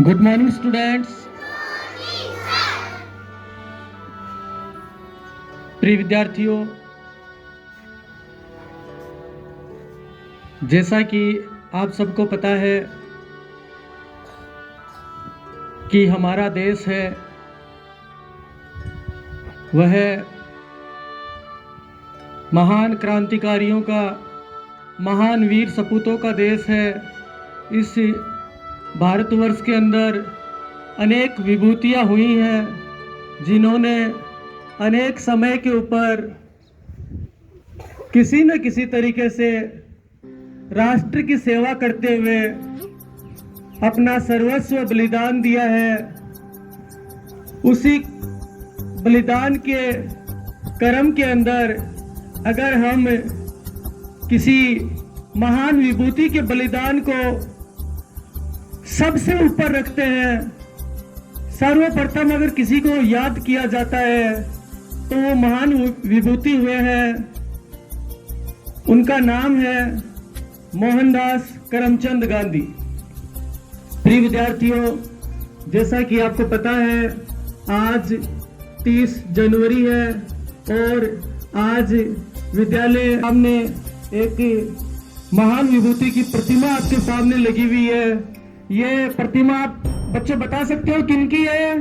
Good morning students. प्रिय विद्यार्थियों, जैसा कि आप सबको पता है कि हमारा देश है वह महान क्रांतिकारियों का, महान वीर सपूतों का देश है। इस भारतवर्ष के अंदर अनेक विभूतियाँ हुई हैं जिन्होंने अनेक समय के ऊपर किसी न किसी तरीके से राष्ट्र की सेवा करते हुए अपना सर्वस्व बलिदान दिया है। उसी बलिदान के कर्म के अंदर अगर हम किसी महान विभूति के बलिदान को सबसे ऊपर रखते हैं, सर्वप्रथम अगर किसी को याद किया जाता है तो वो महान विभूति हुए हैं, उनका नाम है मोहनदास करमचंद गांधी। प्रिय विद्यार्थियों, जैसा कि आपको पता है आज 30 जनवरी है और आज विद्यालय सामने एक महान विभूति की प्रतिमा आपके सामने लगी हुई है। ये प्रतिमा आप बच्चे बता सकते हो किनकी है?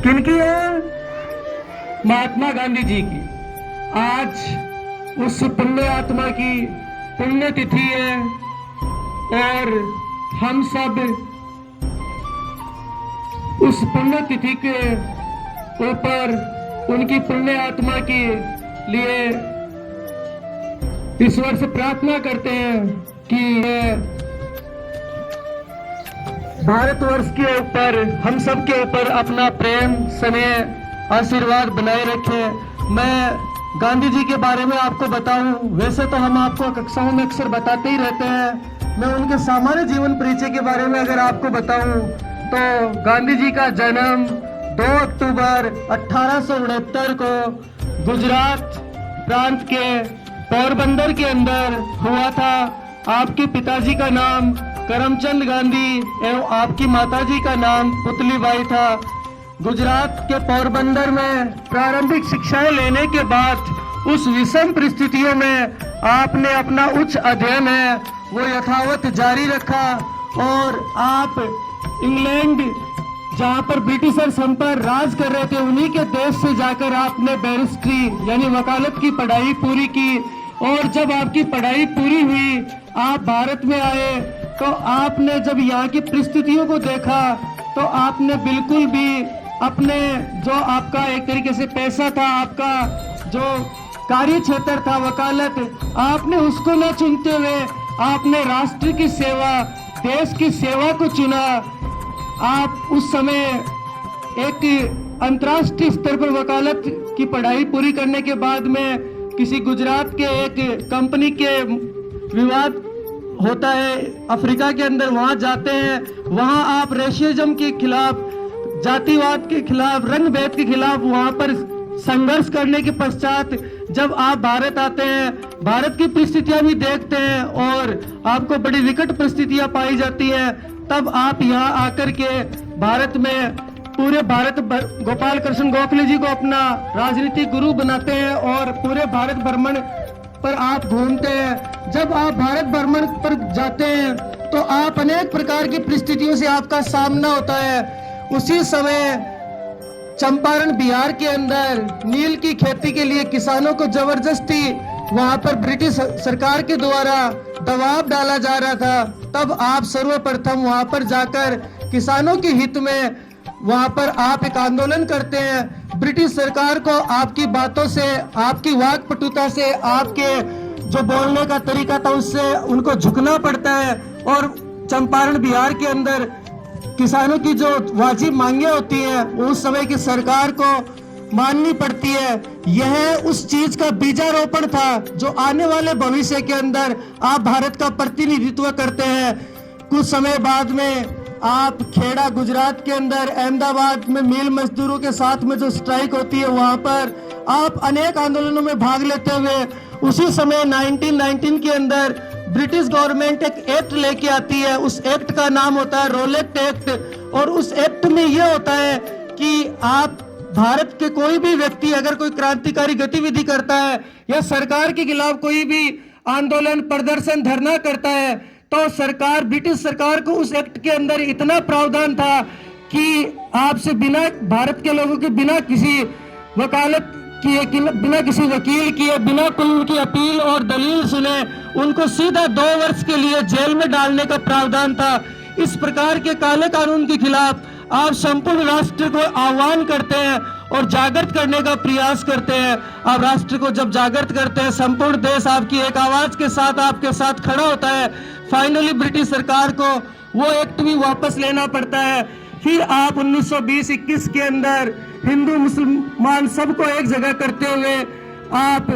किनकी है? महात्मा गांधी जी की। आज उस पुण्य आत्मा की पुण्य तिथि है और हम सब उस पुण्य तिथि के ऊपर उनकी पुण्य आत्मा के लिए ईश्वर से प्रार्थना करते हैं कि भारतवर्ष के ऊपर, हम सब के ऊपर अपना प्रेम, स्नेह, आशीर्वाद बनाए रखें। मैं गांधी जी के बारे में आपको बताऊं, वैसे तो हम आपको कक्षाओं में अक्सर बताते ही रहते हैं। मैं उनके सामान्य जीवन परिचय के बारे में अगर आपको बताऊं तो गांधी जी का जन्म 2 अक्टूबर 1869 को गुजरात प्रांत के पोरबंदर के अंदर हुआ था। आपके पिताजी का नाम करमचंद गांधी एवं आपकी माताजी का नाम पुतलीबाई था। गुजरात के पोरबंदर में प्रारंभिक शिक्षाएं लेने के बाद उस विषम परिस्थितियों में आपने अपना उच्च अध्ययन है वो यथावत जारी रखा और आप इंग्लैंड, जहां पर ब्रिटिशर्स हम पर राज कर रहे थे, उन्हीं के देश से जाकर आपने बैरिस्ट्री यानी वकालत की पढ़ाई पूरी की। और जब आपकी पढ़ाई पूरी हुई, आप भारत में आए तो आपने जब यहाँ की परिस्थितियों को देखा तो आपने बिल्कुल भी अपने जो आपका एक तरीके से पैसा था, आपका जो कार्य क्षेत्र था वकालत, आपने उसको न चुनते हुए आपने राष्ट्र की सेवा, देश की सेवा को चुना। आप उस समय एक अंतर्राष्ट्रीय स्तर पर वकालत की पढ़ाई पूरी करने के बाद में किसी गुजरात के एक कंपनी के विवाद होता है अफ्रीका के अंदर, वहां जाते हैं। वहां आप रेशिज्म के खिलाफ, जातिवाद के खिलाफ, रंग भेद के खिलाफ वहां पर संघर्ष करने के पश्चात जब आप भारत आते हैं, भारत की परिस्थितियां भी देखते हैं और आपको बड़ी विकट परिस्थितियां पाई जाती है, तब आप यहाँ आकर के भारत में पूरे भारत गोपाल कृष्ण गोखले जी को अपना राजनीतिक गुरु बनाते हैं और पूरे भारत भ्रमण पर आप घूमते हैं। जब आप भारत भ्रमण पर जाते हैं तो आप अनेक प्रकार की परिस्थितियों से आपका सामना होता है। उसी समय चंपारण बिहार के अंदर नील की खेती के लिए किसानों को जबरदस्ती वहां पर ब्रिटिश सरकार के द्वारा दबाव डाला जा रहा था। तब आप सर्वप्रथम वहां पर जाकर किसानों के हित में वहां पर आप एक आंदोलन करते हैं। ब्रिटिश सरकार को आपकी बातों से, आपकी वाक्पटुता से, आपके जो बोलने का तरीका था उससे उनको झुकना पड़ता है और चंपारण बिहार के अंदर किसानों की जो वाजिब मांगे होती हैं उस समय की सरकार को माननी पड़ती है। यह उस चीज का बीजारोपण था जो आने वाले भविष्य के अंदर आप भारत का प्रतिनिधित्व करते हैं। कुछ समय बाद में आप खेड़ा गुजरात के अंदर, अहमदाबाद में मिल मजदूरों के साथ में जो स्ट्राइक होती है वहां पर आप अनेक आंदोलनों में भाग लेते हुए उसी समय 1919 के अंदर ब्रिटिश गवर्नमेंट एक एक्ट लेके आती है। उस एक्ट का नाम होता है रोलेट एक्ट, और उस एक्ट में यह होता है कि आप भारत के कोई भी व्यक्ति अगर कोई क्रांतिकारी गतिविधि करता है या सरकार के खिलाफ कोई भी आंदोलन, प्रदर्शन, धरना करता है, तो सरकार, ब्रिटिश सरकार को उस एक्ट के अंदर इतना प्रावधान था कि आपसे बिना, भारत के लोगों के बिना किसी वकालत किए, बिना किसी वकील किए, बिना कोई उनकी अपील और दलील सुने, उनको सीधा 2 वर्ष के लिए जेल में डालने का प्रावधान था। इस प्रकार के काले कानून के खिलाफ आप संपूर्ण राष्ट्र को आह्वान करते हैं और जागृत करने का प्रयास करते हैं। आप राष्ट्र को जब जागृत करते हैं, संपूर्ण देश आपकी एक आवाज के साथ आपके साथ खड़ा होता है। फाइनली ब्रिटिश सरकार को वो एक्ट भी वापस लेना पड़ता है। फिर आप 1920-21 के अंदर हिंदू मुसलमान सबको एक जगह करते हुए आप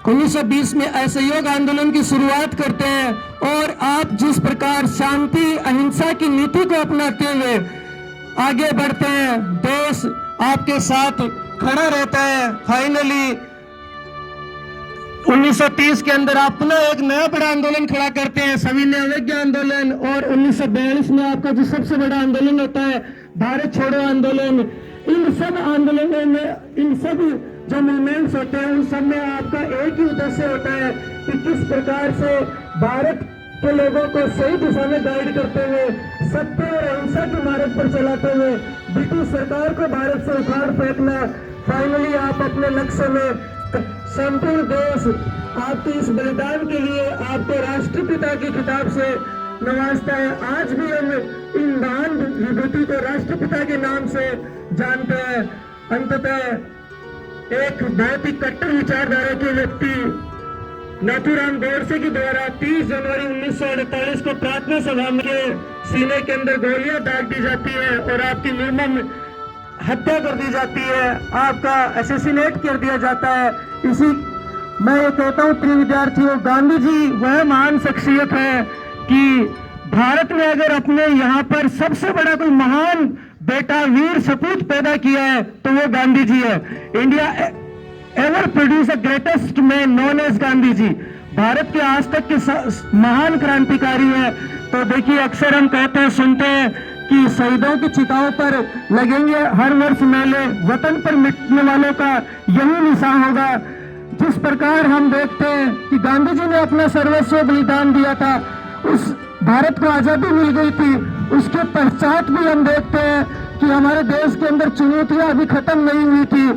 1920 में असहयोग आंदोलन की शुरुआत करते हैं, और आप जिस प्रकार शांति अहिंसा की नीति को अपनाते हुए आगे बढ़ते हैं, देश आपके साथ खड़ा रहता है। फाइनली 1930 के अंदर आप पुनः एक नया बड़ा आंदोलन खड़ा करते हैं, सविनय अवज्ञा आंदोलन, और 1942 में आपका जो सबसे बड़ा आंदोलन होता है भारत छोड़ो आंदोलन। इन सब आंदोलनों में, इन सब जो मूवमेंट्स होते हैं, उन सब में आपका एक ही उद्देश्य होता है कि किस प्रकार से भारत के लोगों को सही दिशा में गाइड करते हुए, सत्य और अहिंसा के मार्ग पर चलाते हुए ब्रिटिश सरकार को भारत से उखाड़ फेंकना। फाइनली आप अपने लक्ष्य में, संपूर्ण देश आपके इस बलिदान के लिए आपको राष्ट्रपिता के खिताब से नवाजता है। आज भी हम इन महान विभूति को राष्ट्रपिता के नाम से जानते हैं। अंततः एक बहुत ही कट्टर विचारधारा के व्यक्ति नाथूराम गोडसे के द्वारा 30 जनवरी 1948 को प्रार्थना सभा में सीने के अंदर गोलियां दाग दी जाती है और आपकी निर्मम हत्या कर दी जाती है, आपका असैसिनेट कर दिया जाता है। इसी मैं ये कहता हूँ प्रिय विद्यार्थियों, गांधी जी वह महान शख्सियत है कि भारत में अगर अपने यहाँ पर सबसे बड़ा कोई महान बेटा वीर सपूत पैदा किया है तो वो गांधी जी है। India ever produce the greatest man known as Gandhi ji. Bharat के आज तक के महान क्रांतिकारी है। तो देखिए, अक्सर हम कहते हैं, सुनते हैं कि शहीदों की चिताओं पर लगेंगे हर वर्ष मेले, वतन पर मिटने वालों का यही निशान होगा। जिस प्रकार हम देखते हैं कि गांधी जी ने अपना सर्वस्व बलिदान दिया था, उस भारत को आजादी मिल गई थी, उसके पश्चात भी हम देखते हैं कि हमारे देश के अंदर चुनौतियां अभी खत्म नहीं हुई थी।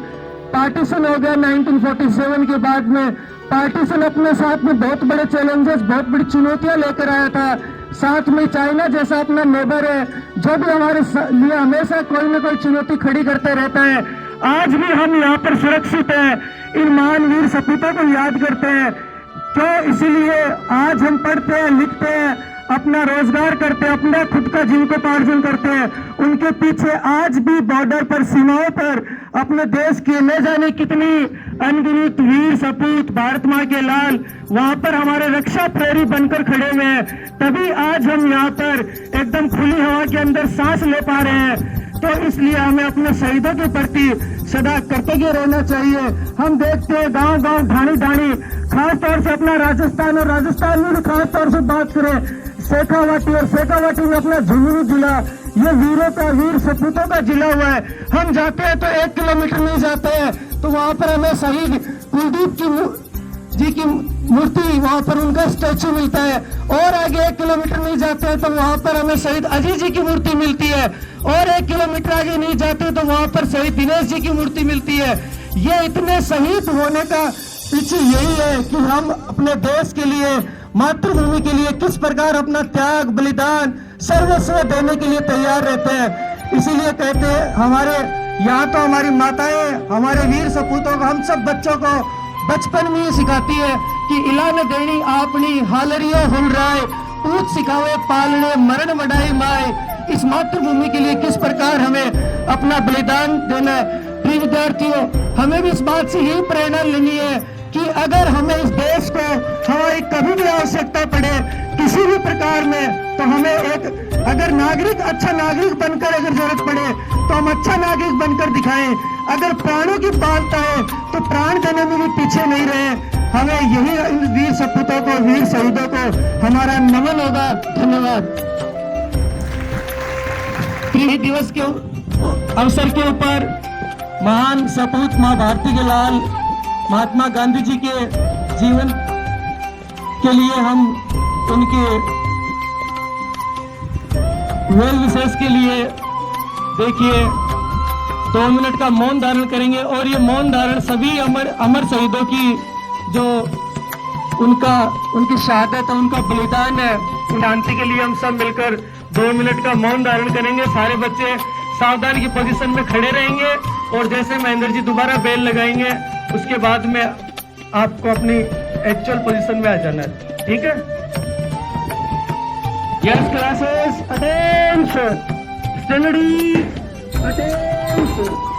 पार्टीशन हो गया 1947 के बाद में। पार्टीशन अपने साथ में बहुत बड़े चैलेंजेस, बहुत बड़ी चुनौतियां लेकर आया था। साथ में चाइना जैसा अपना नेबर है जो भी हमारे लिए हमेशा कोई ना कोई चुनौती खड़ी करते रहता है। आज भी हम यहाँ पर सुरक्षित हैं, इन महान वीर सपूतों को याद करते हैं। तो इसीलिए आज हम पढ़ते हैं, लिखते हैं, अपना रोजगार करते हैं, अपना खुद का जीविकोपार्जन करते हैं। उनके पीछे आज भी बॉर्डर पर, सीमाओं पर अपने देश के न जाने कितनी अनगिनत वीर सपूत, भारत माँ के लाल वहां पर हमारे रक्षा प्रहरी बनकर खड़े हुए हैं। तभी आज हम यहाँ पर एकदम खुली हवा के अंदर सांस ले पा रहे हैं। तो इसलिए हमें अपने शहीदों के प्रति सदा कृतज्ञ रहना चाहिए। हम देखते हैं गांव गांव, ढाणी ढाणी, खास तौर से अपना राजस्थान, और राजस्थान में खास तौर से बात करें शेखावाटी, और शेखावाटी में अपना झुंझुनू जिला, ये वीरों का, वीर सपूतों का जिला हुआ है। हम जाते हैं तो 1 किलोमीटर नहीं जाते हैं तो वहां पर हमें शहीद कुलदीप जी की मूर्ति, वहां पर उनका स्टैचू मिलता है। और आगे 1 किलोमीटर नहीं जाते हैं तो वहां पर हमें शहीद अजीत जी की मूर्ति मिलती है। और 1 किलोमीटर आगे नहीं जाते तो वहां पर शहीद दिनेश जी की मूर्ति मिलती है। ये इतने शहीद होने का पीछे यही है कि हम अपने देश के लिए, मातृभूमि के लिए किस प्रकार अपना त्याग, बलिदान, सर्वस्व देने के लिए तैयार रहते हैं। इसीलिए कहते हैं, हमारे यहाँ तो हमारी माताएं हमारे वीर सपूतों को, हम सब बच्चों को बचपन में ही सिखाती है कि इला न देनी आपनी हालरियो हुल राय, पूछ सिखावे पालने मरण वडाई माए। इस मातृभूमि के लिए किस प्रकार हमें अपना बलिदान देना है। प्रिय विद्यार्थियों, हमें भी इस बात से यही प्रेरणा लेनी है कि अगर हमें इस देश को हमारी कभी भी आवश्यकता पड़े किसी भी प्रकार में, तो हमें एक, अगर नागरिक, अच्छा नागरिक बनकर अगर जरूरत पड़े तो हम अच्छा नागरिक बनकर दिखाएं। अगर प्राणों की बात है तो प्राण देने में भी पीछे नहीं रहे। हमें यही इन वीर सपूतों को, वीर शहीदों को हमारा नमन होगा। धन्यवाद। शहीद दिवस के अवसर के ऊपर महान सपूत मां भारती के लाल महात्मा गांधी जी के जीवन के लिए हम उनके वेल विशेष के लिए देखिए 2 मिनट का मौन धारण करेंगे। और ये मौन धारण सभी अमर शहीदों की जो उनकी शहादत है, उनका बलिदान है, शांति के लिए हम सब मिलकर 2 मिनट का मौन धारण करेंगे। सारे बच्चे सावधान की पोजीशन में खड़े रहेंगे और जैसे महेंद्र जी दोबारा बेल लगाएंगे उसके बाद में आपको अपनी एक्चुअल पोजीशन में आ जाना है, ठीक है? Yes classes, attention, study, attention.